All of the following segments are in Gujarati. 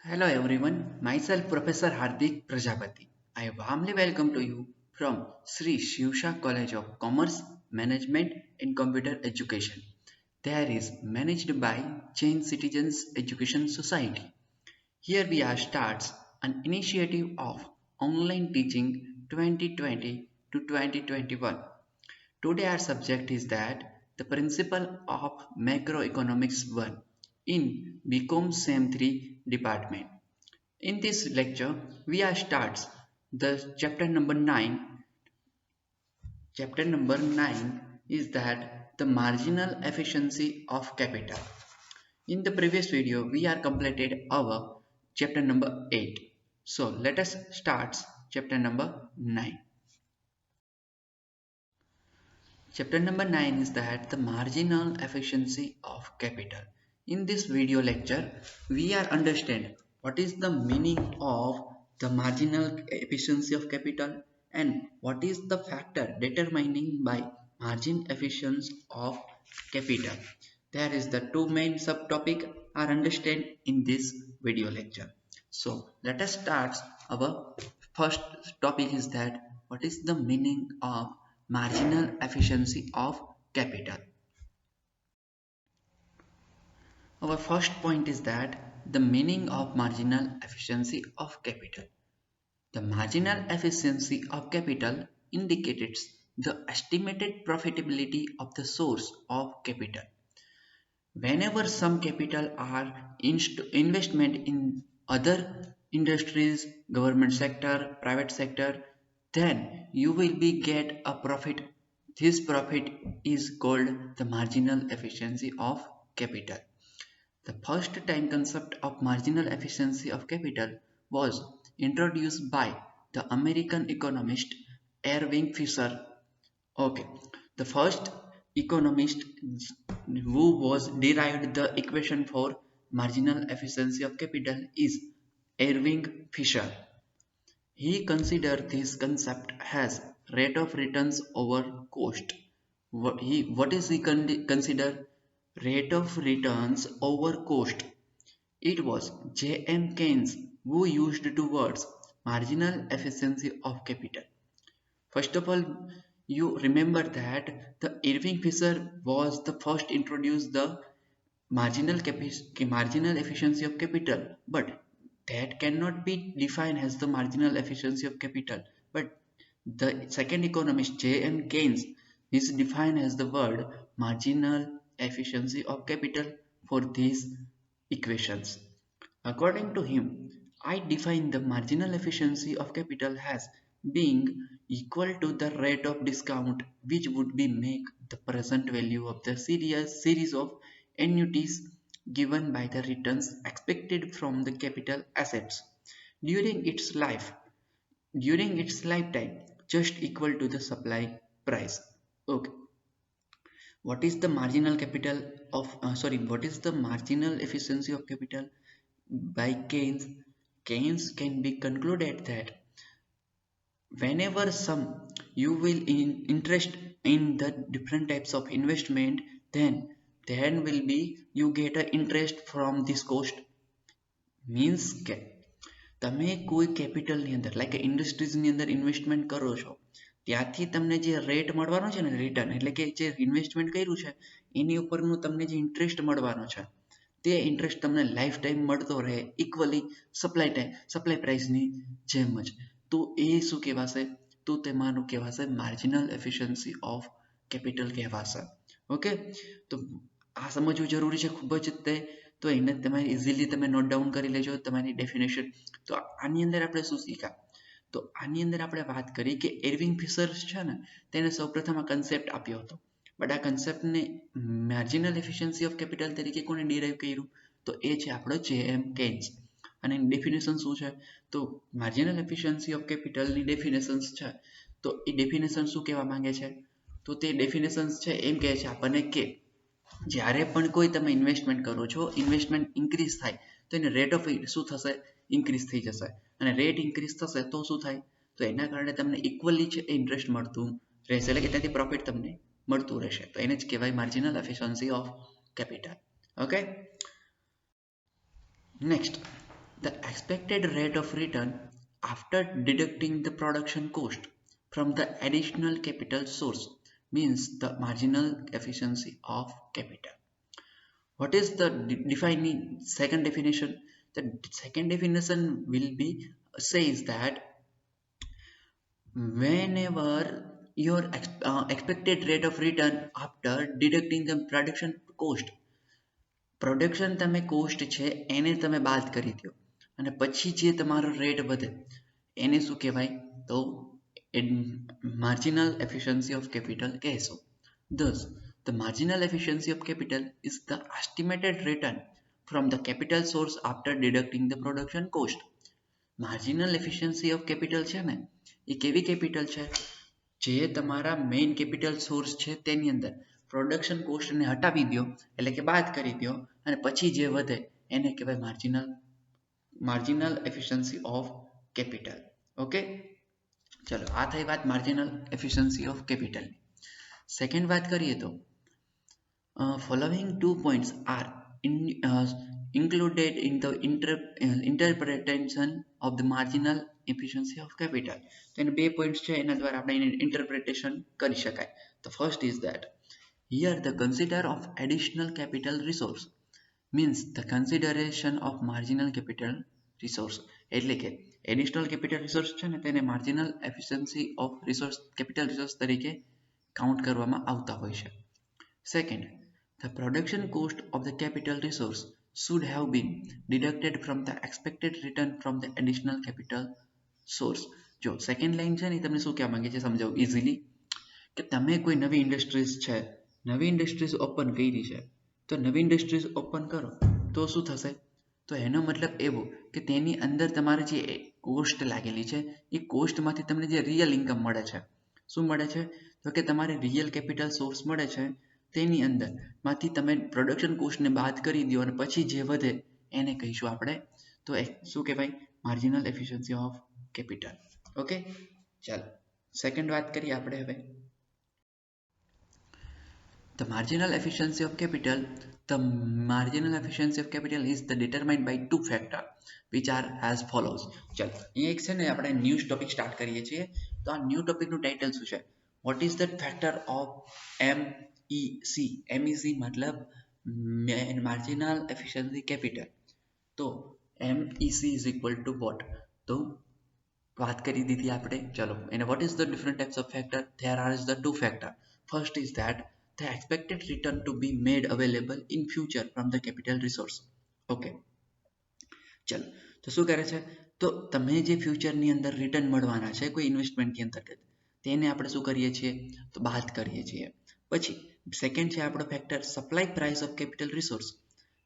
Hello everyone, myself Professor Hardik Prajapati. I warmly welcome to you from Sri Shivsha College of Commerce, Management and Computer Education. There is managed by Chain Citizens Education Society. Here we are starts an initiative of online teaching 2020 to 2021. Today our subject is that the principle of macroeconomics 1 in BCom SEM 3 department. In this lecture, we are starts the chapter number 9. Chapter number 9 is that the marginal efficiency of capital. In the previous video, we are completed our chapter number 8. So let us start chapter number 9. Chapter number 9 is that the marginal efficiency of capital. In this video lecture, we are understand what is the meaning of the marginal efficiency of capital and what is the factor determining by margin efficiency of capital. There is the two main subtopic are understand in this video lecture. So let us start. Our first topic is that what is the meaning of marginal efficiency of capital. Our first point is that the meaning of marginal efficiency of capital. The marginal efficiency of capital indicates the estimated profitability of the source of capital. Whenever some capital are investment in other industries, government sector, private sector, then you will be get a profit. This profit is called the marginal efficiency of capital. The first time concept of marginal efficiency of capital was introduced by the American economist Irving Fisher. Okay, the first economist who was derived the equation for marginal efficiency of capital is Irving Fisher. He considered this concept as rate of returns over cost. What is he consider rate of returns over cost? It was J.M. Keynes who used two words marginal efficiency of capital. First of all, you remember that the Irving Fisher was the first introduced the marginal efficiency of capital, but that cannot be defined as the marginal efficiency of capital. But the second economist J.M. Keynes is defined as the word marginal efficiency of capital for these equations. According to him, I define the marginal efficiency of capital as being equal to the rate of discount which would be make the present value of the series of annuities given by the returns expected from the capital assets during its lifetime just equal to the supply price. Okay, what is the marginal capital of what is the marginal efficiency of capital by Keynes? Keynes can be concluded that whenever some you will interest in the different types of investment, then will be you get a interest from this cost. Means કે તમે કોઈ કેપિટલની અંદર લાઈક ઇન્ડસ્ટ્રીઝની અંદર ઇન્વેસ્ટમેન્ટ કરો છો ત્યાંથી તમને જે રેટ મળવાનો છે ને રિટર્ન એટલે કે જે ઇન્વેસ્ટમેન્ટ કર્યું છે એની ઉપરનું તમને જે ઇન્ટરેસ્ટ મળવાનો છે તે ઇન્ટરેસ્ટ તમને લાઈફ ટાઈમ મળતો રહે ઇક્વલી સપ્લાય પ્રાઇસની જેમ જ તો એ શું કહેવાશે તો તેમાંનું કહેવાશે માર્જિનલ એફિશિયન્સી ઓફ કેપિટલ કહેવાશે. ઓકે, તો આ સમજવું જરૂરી છે ખૂબ જ તે તો એને તમે ઇઝીલી તમે નોટ ડાઉન કરી લેજો તમારી ડેફિનેશન. તો આની અંદર આપણે શું શીખ્યા તો આની અંદર આપણે વાત કરી કે એર્વિંગ ફિશર છે ને તેને સૌપ્રથમ આ કન્સેપ્ટ આપ્યો હતો બટ આ કન્સેપ્ટને માર્જિનલ એફિશિયન્સી ઓફ કેપિટલ તરીકે કોને ડિરાઈવ કર્યું તો એ છે આપણો J.M. કેન્સ. અને એની ડેફિનેશન શું છે તો માર્જિનલ એફિશિયન્સી ઓફ કેપિટલની ડેફિનેશન્સ છે તો એ ડેફિનેશન શું કહેવા માંગે છે તો તે ડેફિનેશન્સ છે એમ કહે છે આપણને કે જ્યારે પણ કોઈ તમે ઇન્વેસ્ટમેન્ટ કરો છો ઇન્વેસ્ટમેન્ટ ઇન્ક્રીઝ થાય તો એને રેટ ઓફ શું થશે ઇન્ક્રીઝ થઈ જશે અને રેટ ઇન્ક્રીઝ થશે તો શું થાય તો એના કારણે તમને ઇક્વલી છે ઇન્ટરેસ્ટ મળતું રહેશે એટલે કે ત્યાંથી પ્રોફિટ તમને મળતું રહેશે તો એને જ કહેવાય marginal efficiency of capital. Okay, next The expected rate of return after deducting the production cost from the additional capital source means the marginal efficiency of capital. What is the defining second definition? The second definition will be says that whenever your expected rate of return after deducting the production તમે કોસ્ટ છે એને તમે બાદ કરી દો અને પછી જે તમારો રેટ વધે એને શું કહેવાય તો માર્જિનલ એફિશિયન્સી ઓફ કેપિટલ કહેશો. Thus, the marginal efficiency of capital is the estimated return from the capital source after deducting the production cost. Marginal efficiency of capital છે ને એ કેવી કેપિટલ છે જે તમારા મેઇન કેપિટલ સોર્સ છે તેની અંદર પ્રોડક્શન કોસ્ટને હટાવી દો એટલે કે બાદ કરી દો અને પછી જે વધે એને કહેવાય marginal efficiency of capital. Okay, ચલો આ થઈ વાત માર્જિનલ એફિશિયન્સી ઓફ કેપિટલની. સેકન્ડ વાત કરીએ તો following 2 points are included in the interpretation of the marginal efficiency of capital. તો એને બે પોઈન્ટ્સ છે એના દ્વારા આપણે એને ઇન્ટરપ્રિટેશન કરી શકાય. The first is that here the consider of additional capital resource means the consideration of marginal capital resource. એટલે કે એડિશનલ કેપિટલ રિસોર્સ છે ને તેને marginal efficiency of resource capital resource તરીકે કાઉન્ટ કરવામાં આવતા હોય છે. Second, the production cost of the capital resource should have been deducted from the expected return from the additional capital source. જો સેકન્ડ લાઈન છે ને તમને શું કહેવા માંગે છે સમજાવું ઇઝીલી કે તમે કોઈ નવી ઇન્ડસ્ટ્રીઝ ઓપન કરી છે તો નવી ઇન્ડસ્ટ્રીઝ ઓપન કરો તો શું થશે તો એનો મતલબ એવો કે તેની અંદર તમારે જે કોસ્ટ લાગેલી છે એ કોસ્ટમાંથી તમને જે રિયલ ઇન્કમ મળે છે શું મળે છે તો કે તમારે રિયલ કેપિટલ સોર્સ મળે છે તેની અંદર માંથી તમે પ્રોડક્શન કોસ્ટને બાદ કરી દો અને પછી જે વધે એને કહીશું આપણે તો શું કહેવાય marginal efficiency of capital. Okay, ચાલો સેકન્ડ વાત કરીએ આપણે હવે. The marginal efficiency of capital is determined by two factors which are as follows. ચલો અહીંયા એક છે ને આપણે ન્યૂ ટોપિક સ્ટાર્ટ કરીએ છીએ તો આ ન્યૂ ટોપિકનું ટાઇટલ શું છે? What is the factor of MEC? MEC मतलब marginal efficiency capital. તો MEC is equal to what? તો વાત કરી દીધી આપણે. ચલો and what is the different types of factor? There are the two factor. First is that the expected return to be made available in future from the capital resource. Okay, ચલો તો શું કરે છે તો તમે જે ફ્યુચરની અંદર રિટર્ન મળવાના છે કોઈ ઇન્વેસ્ટમેન્ટની અંતર્ગત તેને આપણે શું કરીએ છીએ તો બાદ કરીએ છીએ. પછી સેકન્ડ છે આપણો factor supply price of capital resource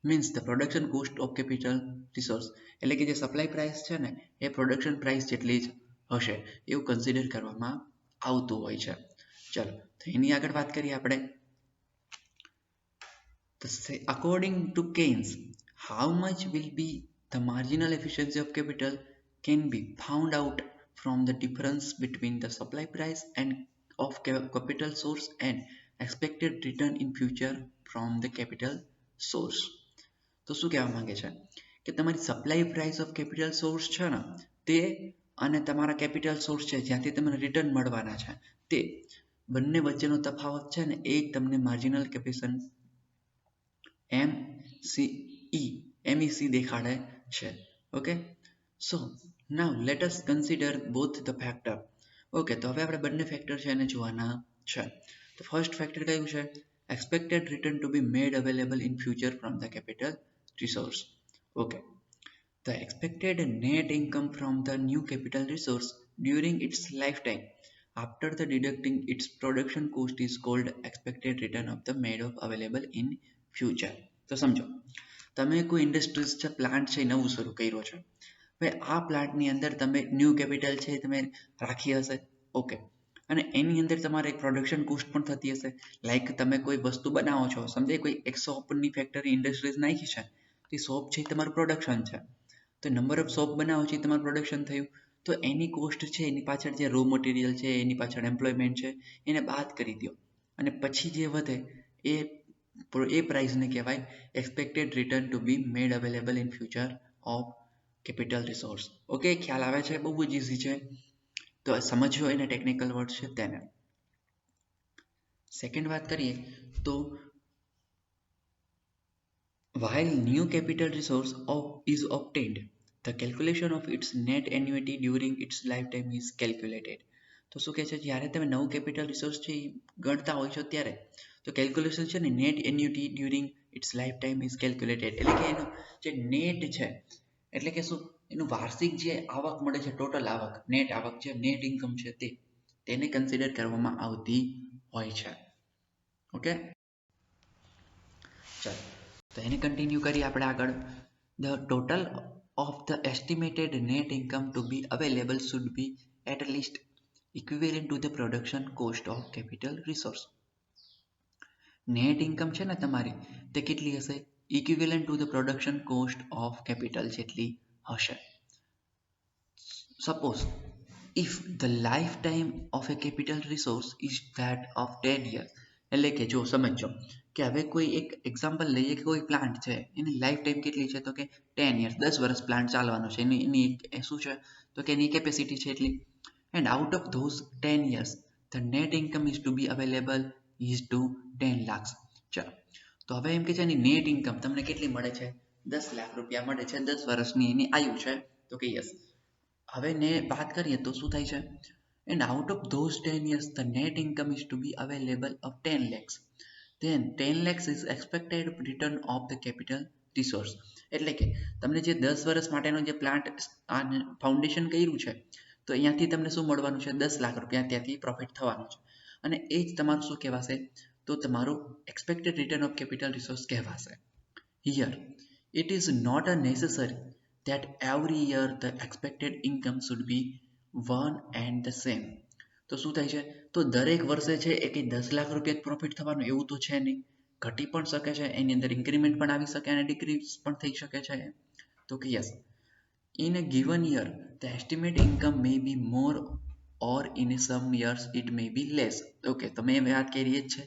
means the production cost of capital resource. એટલે કે જે સપ્લાય પ્રાઇસ છે ને એ પ્રોડક્શન પ્રાઇસ જેટલી જ હશે એવું કન્સિડર કરવામાં આવતું હોય છે. ચલો તો એની આગળ વાત કરીએ આપણે. According to Keynes, how much will be the marginal efficiency of capital can be found out from the difference between the supply price and of capital source and expected return in future from the capital source. તો શું કહેવા માંગે છે કે તમારી supply price of capital source છે ને તે અને તમારા કેપિટલ સોર્સ છે જ્યાંથી તમને રિટર્ન મળવાના છે તે બંને વચ્ચેનો તફાવત છે ને એ તમને માર્જિનલ કેપિટલ MEC દેખાડે છે. Okay, so now let us consider both the factor. Okay, તો હવે આપણે બંને ફેક્ટર છે એને જોવાના છે. તો ફર્સ્ટ ફેક્ટર કયું છે? Expected return to be made available in future from the capital resource. Okay, the expected net income from the new capital resource during its lifetime after the deducting its production cost is called expected return of the made of available in future. તો સમજો તમે કોઈ ઇન્ડસ્ટ્રીઝ છે પ્લાન્ટ છે નવું શરૂ કર્યો છે. હવે આ પ્લાન્ટની અંદર તમે ન્યૂ કેપિટલ છે તમે રાખી હશે. ઓકે, અને એની અંદર તમારે એક પ્રોડક્શન કોસ્ટ પણ થતી હશે. લાઈક તમે કોઈ વસ્તુ બનાવો છો સમજે કોઈ એક શોપની ફેક્ટરી ઇન્ડસ્ટ્રીઝ નાખી છે એ શોપ છે એ તમારું પ્રોડક્શન છે તો નંબર ઓફ શોપ બનાવો છે એ તમારું પ્રોડક્શન થયું તો એની કોસ્ટ છે એની પાછળ જે રો મટીરિયલ છે એની પાછળ એમ્પ્લોયમેન્ટ છે એને બાદ કરી દો અને પછી જે વધે એ પ્રાઇસને કહેવાય expected return to be made available in future of capital resource. Okay, ખ્યાલ આવે છે? બહુ જ ઇઝી છે. તો સમજ્યો એને ટેકનિકલ વર્ડ છે તેને. સેકન્ડ વાત કરીએ તો while new capital resource is obtained, the calculation of its net annuity during its lifetime is calculated. તો શું કહે છે, જ્યારે તમે નવું કેપિટલ રિસોર્સ છે એ ગણતા હોય છો ત્યારે તો કેલ્ક્યુલેશન છે ને net annuity during its life time is calculated, એટલે કે એનું જે નેટ છે એટલે કે શું એનું વાર્ષિક જે આવક મળે છે, ટોટલ આવક, નેટ આવક છે, નેટ ઇન્કમ છે તેને કન્સિડર કરવામાં આવતી હોય છે. ઓકે, ચાલો તો એને કન્ટિન્યુ કરીએ આપણે આગળ. The total of the estimated net income to be available should be at least equivalent to the production cost of capital resource. Net income છે ને તમારી તે કેટલી હશે? Equivalent to the production cost of capital જેટલી હશે. Suppose if the lifetime of a capital resource is that of 10 years, એટલે કે જો સમજો કે હવે કોઈ એક એક્ઝામ્પલ લઈએ કે કોઈ પ્લાન્ટ છે એની લાઈફ ટાઈમ કેટલી છે, તો કે 10 years, 10 વર્ષ પ્લાન્ટ ચાલવાનો છે, એની શું છે તો કે એની કેપેસિટી છે એટલી. And out of those 10 years the net income is to be available is to 10 lakhs. ચાલો તો હવે એમ કે છે એની નેટ ઇન્કમ તમને કેટલી મળે છે? 10 લાખ રૂપિયા મળે છે, 10 વર્ષની એની આયુ છે, તો કે યસ. હવે ને વાત કરીએ તો શું થાય છે? And out of those 10 years the net income is to be available of 10 lakhs, then 10 lakhs is expected return of the capital resource. એટલે કે તમને જે 10 વર્ષ માટેનો જે પ્લાન્ટ ફાઉન્ડેશન કર્યું છે તો અહીંયાથી તમને શું મળવાનું છે? 10 લાખ રૂપિયા ત્યાંથી પ્રોફિટ થવાનું છે, અને એ જ તમારું શું કહેવાશે? તો તમારું expected return of capital resource કહેવાશે. Here it is not a necessary that every year the expected income should be one and the same. તો શું થાય છે? તો દરેક વર્ષે છે એ કંઈ 10 લાખ રૂપિયા જ પ્રોફિટ થવાનું એવું તો છે નહીં, ઘટી પણ શકે છે, એની અંદર ઇન્ક્રીમેન્ટ પણ આવી શકે અને ડિક્રીઝ પણ થઈ શકે છે. તો કે yes, in a given year the estimate income may be more or in some years it may be less. Okay, તો મેં વાત કરી જ છે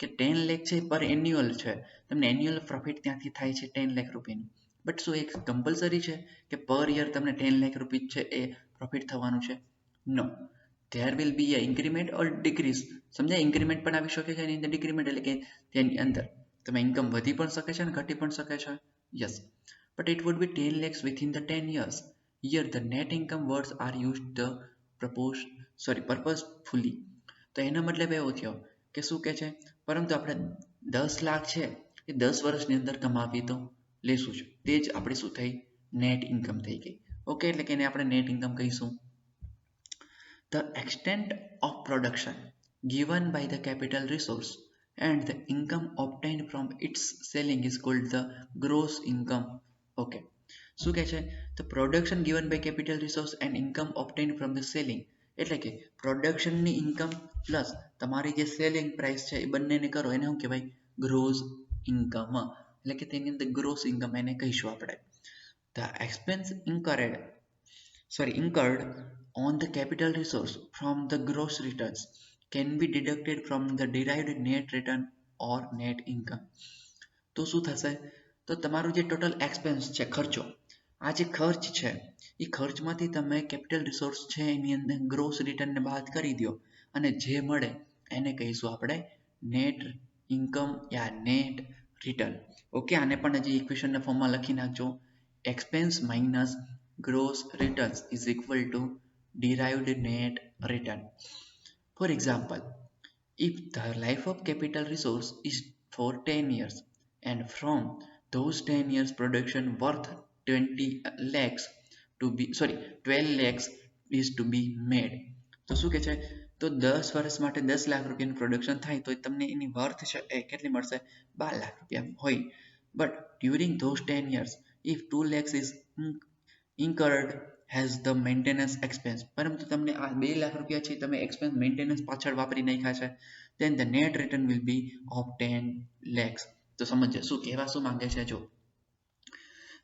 કે 10 લાખ છે પર એન્યુઅલ છે, તમને એન્યુઅલ પ્રોફિટ ત્યાંથી થાય છે 10 લાખ રૂપિયાનું. બટ શું એક કમ્પલસરી છે કે પર યર તમને 10 લાખ રૂપિયા છે એ પ્રોફિટ થવાનું છે? No, there will be a increment or decrease. સમજાય? ઇન્ક્રીમેન્ટ પણ આવી શકે છે એની અંદર ડિક્રીમેન્ટ, એટલે કે તેની અંદર તમે ઇન્કમ વધી પણ શકે છે અને ઘટી પણ શકે છે. Yes, but it would be 10 lakhs within the 10 years. Here the net income words are used the purposefully. તો એનો મતલબ એવો થયો કે શું કહે છે, પરંતુ આપણે 10 લાખ છે એ 10 વર્ષની અંદર કમાવી તો લેશું જ, તે જ આપણી શું થઈ? નેટ ઇન્કમ થઈ ગઈ. ઓકે, એટલે કે એને આપણે નેટ ઇન્કમ કહીશું. The extent of production given by the capital resource and the income obtained from its selling is called the gross income. Okay, શું કહે છે? The production given by capital resource and income obtained from the selling, એટલે કે પ્રોડક્શનની ઇન્કમ પ્લસ તમારી જે સેલિંગ પ્રાઇસ છે એ બંનેને કરો એને શું કહેવાય? ગ્રોસ ઇન્કમ, એટલે કે તેની અંદર ગ્રોસ ઇન્કમ એને કહીશું આપણે. The expense incurred on the capital resource from the gross returns can be deducted from the derived net return or net income. તો શું થશે? તો તમારું જે ટોટલ એક્સપેન્સ છે, ખર્ચો, આ જે ખર્ચ છે એ ખર્ચમાંથી તમે કેપિટલ રિસોર્સ છે એની અંદર ગ્રોસ રિટર્નને બાદ કરી દો અને જે મળે એને કહીશું આપણે નેટ ઇન્કમ યા નેટ રિટર્ન. ઓકે, આને પણ હજી ઇક્વેશનના ફોર્મમાં લખી નાખજો. Expense minus gross returns is equal to derived net return. For example, if the life of capital resource is for 10 years and from those 10 years production worth 12 lakhs is to be made. તો શું કે છે? તો 10 વર્ષ માટે 10 લાખ રૂપિયાનું પ્રોડક્શન થાય તો તમને એની વર્થ છે એ કેટલી મળશે? 12 લાખ રૂપિયા હોય. But during those 10 years if 2 lakhs is incurred has the maintenance expense, પરંતુ તમને આ 2 લાખ રૂપિયા છે તમે એક્સપેન્સ મેન્ટેનન્સ પાછળ વાપરી નાખ્યા છે, then the net return will be of 10 lakhs. તો સમજજો શું કહેવા શું માંગે છે. જો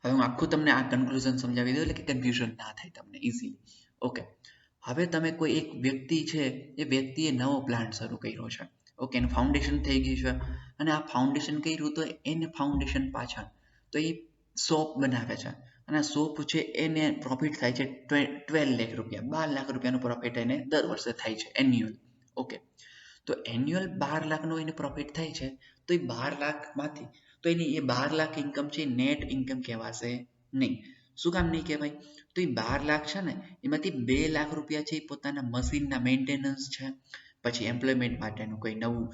હવે હું આખું તમને આ કન્ક્લુઝન સમજાવી દઉં એટલે કે કન્ફ્યુઝન ના થાય તમને ઇઝીલી. ઓકે, હવે તમે કોઈ એક વ્યક્તિ છે એ વ્યક્તિએ નવો પ્લાન્ટ શરૂ કર્યો છે. ઓકે, એનું ફાઉન્ડેશન થઈ ગયું છે અને આ ફાઉન્ડેશન કર્યું તો એને ફાઉન્ડેશન પાછળ તો એ શોપ બનાવે છે અને 100 છે એને પ્રોફિટ થાય છે 12 લાખ રૂપિયા, 12 લાખ રૂપિયાનું પ્રોફિટ એને દર વર્ષે થાય છે એન્યુઅલ. ઓકે, તો એન્યુઅલ 12 લાખનો એને પ્રોફિટ થાય છે, તો એ 12 લાખમાંથી તો એની એ 12 લાખ ઇન્કમ છે નેટ ઇન્કમ કહેવાશે નહીં. શું કામ નહીં કહેવાય? તો એ 12 લાખ છે ને એમાંથી 2 લાખ રૂપિયા છે એ પોતાના મશીનના મેન્ટેનન્સ છે, પછી એમ્પ્લોયમેન્ટ માટેનું કોઈ નવું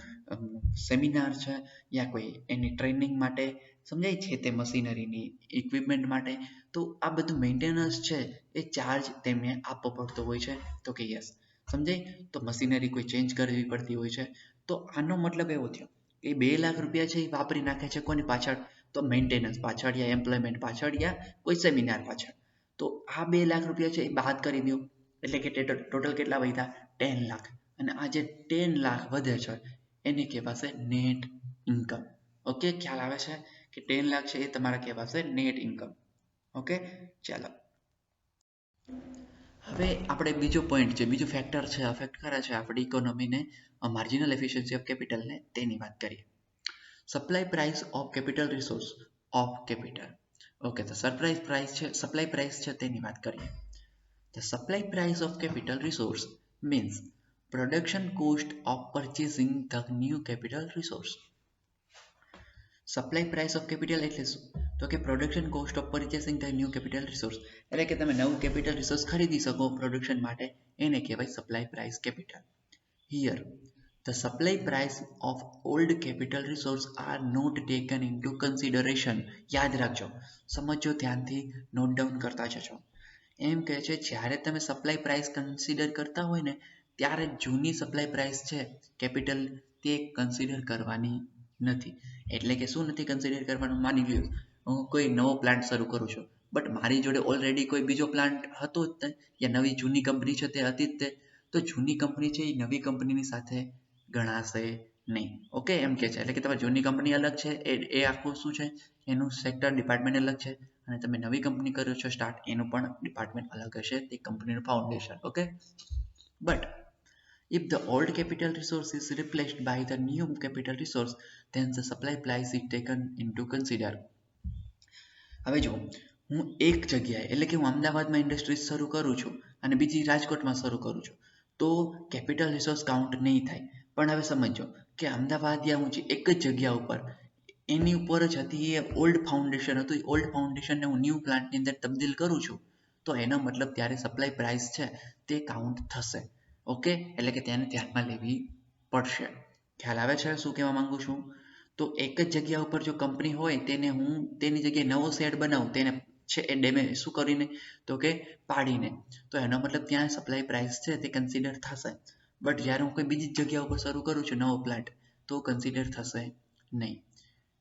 સેમિનાર છે, યા કોઈ એની ટ્રેનિંગ માટે, સમજાય છે તે મશીનરીની ઇક્વિપમેન્ટ માટે. તો આ બધું મેન્ટેનન્સ છે એ ચાર્જ તેમને આપવો પડતો હોય છે. તો કે યસ, સમજાય. તો મશીનરી કોઈ ચેન્જ કરવી પડતી હોય છે. તો આનો મતલબ એવો થયો કે 2 લાખ રૂપિયા છે એ વાપરી નાખે છે કોની પાછળ? તો મેન્ટેનન્સ પાછળ, યા એમ્પ્લોયમેન્ટ પાછળ, યા કોઈ સેમિનાર પાછળ. તો આ 2 લાખ રૂપિયા છે એ બાદ કરી દો, એટલે કે ટોટલ કેટલા વધ્યા? 10 લાખ. અને આ જે 10 લાખ વધે છે એને કહેવાશે નેટ ઇન્કમ. ઓકે, ખ્યાલ આવે છે કે 10 લાખ છે એ તમારા કહેવાશે નેટ ઇન્કમ. ઓકે, ચાલો હવે આપણે બીજો પોઈન્ટ છે, બીજું ફેક્ટર છે અફેક્ટ કરે છે આપણી ઇકોનોમીને, માર્જિનલ એફિશિયન્સી ઓફ કેપિટલને, તેની વાત કરીએ. Supply price of capital resource of capital. Okay, તો સરપ્રાઇઝ પ્રાઇસ છે, સપ્લાય પ્રાઇસ છે તેની વાત કરીએ. The supply price of capital resource means production cost of purchasing the new capital resource. Supply price of capital એટલે શું? તો કે production cost of purchasing the new capital resource, એટલે કે તમે નવું કેપિટલ રિસોર્સ ખરીદી શકો પ્રોડક્શન માટે, એને કહેવાય supply price capital. Here the supply price of old capital resource are not taken into consideration. યાદ રાખજો, સમજો ધ્યાનથી, નોટ ડાઉન કરતા જજો. એમ કહે છે જ્યારે તમે સપ્લાય પ્રાઇસ કન્સિડર કરતા હોય ને ત્યારે જૂની સપ્લાય પ્રાઇસ છે કેપિટલ તે કન્સિડર કરવાની નથી. એટલે કે શું નથી કન્સિડર કરવાનું? માની લ્યો હું કોઈ નવો પ્લાન્ટ શરૂ કરું છું, બટ મારી જોડે ઓલરેડી કોઈ બીજો પ્લાન્ટ હતો જ તે, યા નવી જૂની કંપની છે તે હતી જ તે, તો જૂની કંપની છે એ નવી કંપનીની સાથે ગણાશે નહીં. ઓકે, એમ કે છે એટલે કે તમારી જૂની કંપની અલગ છે, એ આખું શું છે એનું સેક્ટર ડિપાર્ટમેન્ટ અલગ છે, અને તમે નવી કંપની કરો છો સ્ટાર્ટ, એનું પણ ડિપાર્ટમેન્ટ અલગ હશે, તે કંપનીનું foundation. Okay, but if the old capital resource is replaced by the new capital resource, then the supply price is taken into consider. હવે જો હું એક જગ્યાએ એટલે કે હું અમદાવાદમાં ઇન્ડસ્ટ્રીઝ શરૂ કરું છું અને બીજી રાજકોટમાં શરૂ કરું છું, તો કેપિટલ રિસોર્સ કાઉન્ટ નહીં થાય. પણ હવે સમજો કે અમદાવાદ યા હું એક જ જગ્યા ઉપર એની ઉપર જ હતી, એ ઓલ્ડ ફાઉન્ડેશન હતું, એ ઓલ્ડ ફાઉન્ડેશનને હું ન્યૂ પ્લાન્ટની અંદર તબદીલ કરું છું, તો એનો મતલબ ત્યારે સપ્લાય પ્રાઇસ છે તે કાઉન્ટ થશે. ઓકે, એટલે કે તેને ધ્યાનમાં લેવી પડશે. ખ્યાલ આવે છે શું કહેવા માંગુ છું? તો એક જ જગ્યા ઉપર જો કંપની હોય તેને હું તેની જગ્યાએ નવો શેડ બનાવું, તેને છે એ ડેમેજ શું કરીને? તો કે પાડીને, તો એનો મતલબ ત્યાં સપ્લાય પ્રાઇસ છે તે કન્સિડર થશે. બટ જ્યારે હું કોઈ બીજી જગ્યા ઉપર શરૂ કરું છું નવો પ્લાન્ટ, તો કન્સિડર થશે નહીં.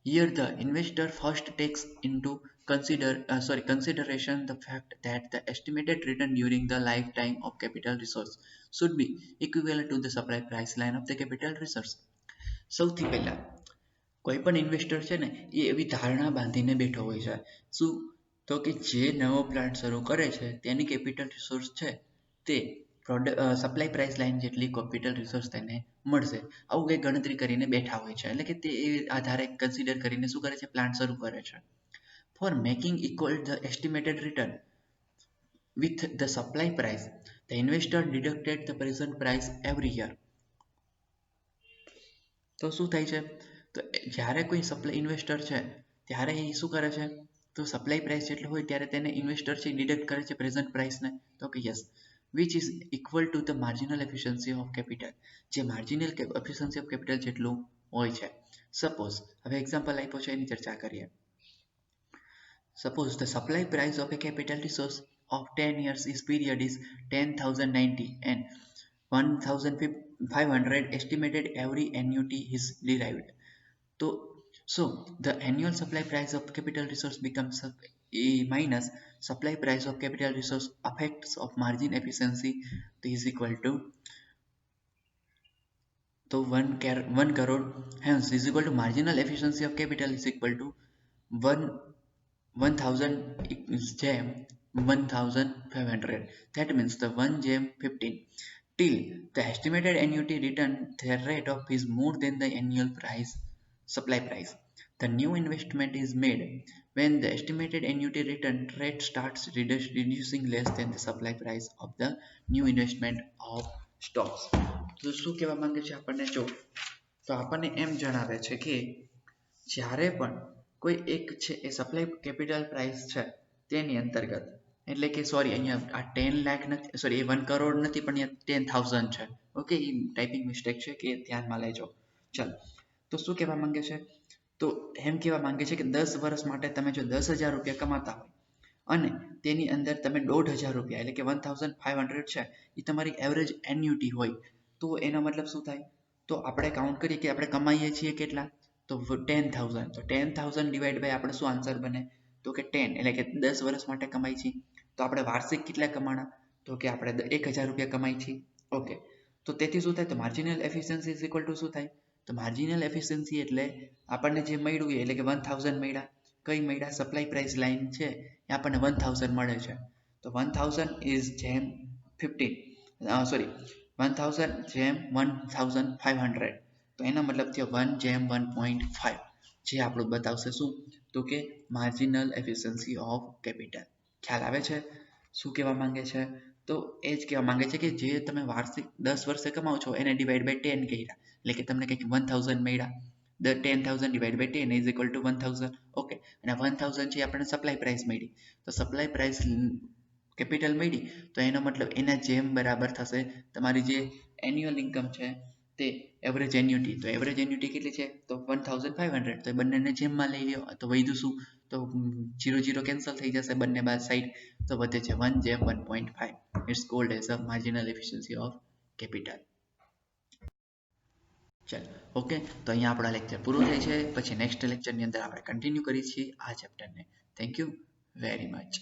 Here the investor first takes into consideration the fact that the estimated return during the lifetime of capital resource should be equivalent to the supply price line of the capital resource. સૌથી પહેલા કોઈ પણ ઇન્વેસ્ટર છે ને એ એવી ધારણા બાંધીને બેઠો હોય છે, શું? તો કે જે નવો પ્લાન્ટ શરૂ કરે છે તેની કેપિટલ રિસોર્સ છે તે સપ્લાય પ્રાઇસ લાઇન જેટલી કેપિટલ રિસોર્સ તેને મળશે, આવું કંઈ ગણતરી કરીને બેઠા હોય છે. એટલે કે તે એ આધારે કન્સિડર કરીને શું કરે છે? પ્લાન્ટ શરૂ કરે છે. Four making equal the estimated return with the supply price, the investor deducted the present price every year. તો શું થાય છે? તો જ્યારે કોઈ સપ્લાય ઇન્વેસ્ટર છે ત્યારે એ શું કરે છે? તો સપ્લાય પ્રાઇસ જેટલો હોય ત્યારે તેને ઇન્વેસ્ટર છે ડિડક્ટ કરે છે પ્રેઝન્ટ પ્રાઇસને. તો કે yes, which is equal to the marginal efficiency of capital, જે માર્જિનલ એફિશિયન્સી ઓફ કેપિટલ જેટલું હોય છે. સપોઝ હવે એક્ઝામ્પલ આપ્યો છે એની ચર્ચા કરીએ. Suppose the supply price of a capital resource of 10 years is period is 10,090 and 1,500 estimated every annuity is derived. So the annual supply price of capital resource becomes a minus supply price of capital resource effects of margin efficiency is equal to 1 crore, hence is equal to marginal efficiency of capital is equal to 1000 jam 1500, that means the 1 jam 15 till the estimated annuity return their rate of is more than the annual price supply price. The new investment is made when the estimated annuity return rate starts reducing less than the supply price of the new investment of stocks. તો શું કહેવા માંગે છે આપણને જો, તો આપણને એમ જણાવે છે કે જ્યારે પણ કોઈ એક છે એ સપ્લાય કેપિટલ પ્રાઇસ છે તેની અંતર્ગત, એટલે કે સોરી અહીંયા આ 10 લાખ નથી, સોરી એ 1 કરોડ નથી પણ અહીંયા 10,000 છે. ઓકે, એ ટાઈપિંગ મિસ્ટેક છે કે ધ્યાનમાં લેજો. ચાલો, તો શું કહેવા માંગે છે, તો એમ કહેવા માંગે છે કે 10 વર્ષ માટે તમે જો 10,000 રૂપિયા કમાતા હોય અને તેની અંદર તમે 1,500 રૂપિયા એટલે કે 1,500 છે એ તમારી એવરેજ એન્યુટી હોય, તો એનો મતલબ શું થાય, તો આપણે કાઉન્ટ કરીએ કે આપણે કમાઈએ છીએ કેટલા, તો 10,000. તો 10,000 ડિવાઈડ બાય આપણે શું આન્સર બને, તો કે 10, એટલે કે 10 વર્ષ માટે કમાઈ છીએ. તો આપણે વાર્ષિક કેટલા કમાણા, તો કે આપણે 1,000 રૂપિયા કમાઈ છીએ. ઓકે, તો તેથી શું થાય, તો marginal efficiency is equal two શું થાય, તો માર્જિનલ એફિશિયન્સી એટલે આપણને જે મળ્યું એટલે કે 1,000 મળ્યા, કઈ મળ્યા, સપ્લાય પ્રાઇસ લાઈન છે એ આપણને 1,000 મળે છે. તો 1,000 ઇઝ જેમ 15, સોરી 1,000 જેમ 1,500, તો એનો મતલબ થયો 1 જેમ 1.5, જે આપણું બતાવશે શું, તો કે માર્જિનલ એફિશિયન્સી ઓફ કેપિટલ. ખ્યાલ આવે છે શું કહેવા માંગે છે, તો એ જ કહેવા માંગે છે કે જે તમે વાર્ષિક 10 વર્ષે કમાઓ છો એને ડિવાઈડ બાય 10 કર્યા, એટલે કે તમને કંઈક 1,000 મળ્યા, 10,000 divide by 10 is equal to 1,000. Okay, અને 1,000 છે આપણને સપ્લાય પ્રાઇસ મળી, તો સપ્લાય પ્રાઇસ કેપિટલ મળી, તો એનો મતલબ એના જેમ બરાબર થશે તમારી જે એન્યુઅલ ઇન્કમ છે તે એવરેજ એન્યુટી. તો એવરેજ એન્યુટી કેટલી છે, તો 1,500, તો એ બંનેને જેમમાં લઈ લો, તો વધ્યું શું, તો 0 કેન્સલ થઈ જશે બંને બાદ સાઈડ, તો વધે છે 1 જેમ 1.5. It's called as a marginal efficiency of capital. ચાલો, ઓકે, તો અહીંયા આપણા લેક્ચર પૂરું થાય છે. પછી નેક્સ્ટ લેક્ચરની અંદર આપણે કન્ટિન્યુ કરીએ છીએ આ ચેપ્ટરને. Thank you very much.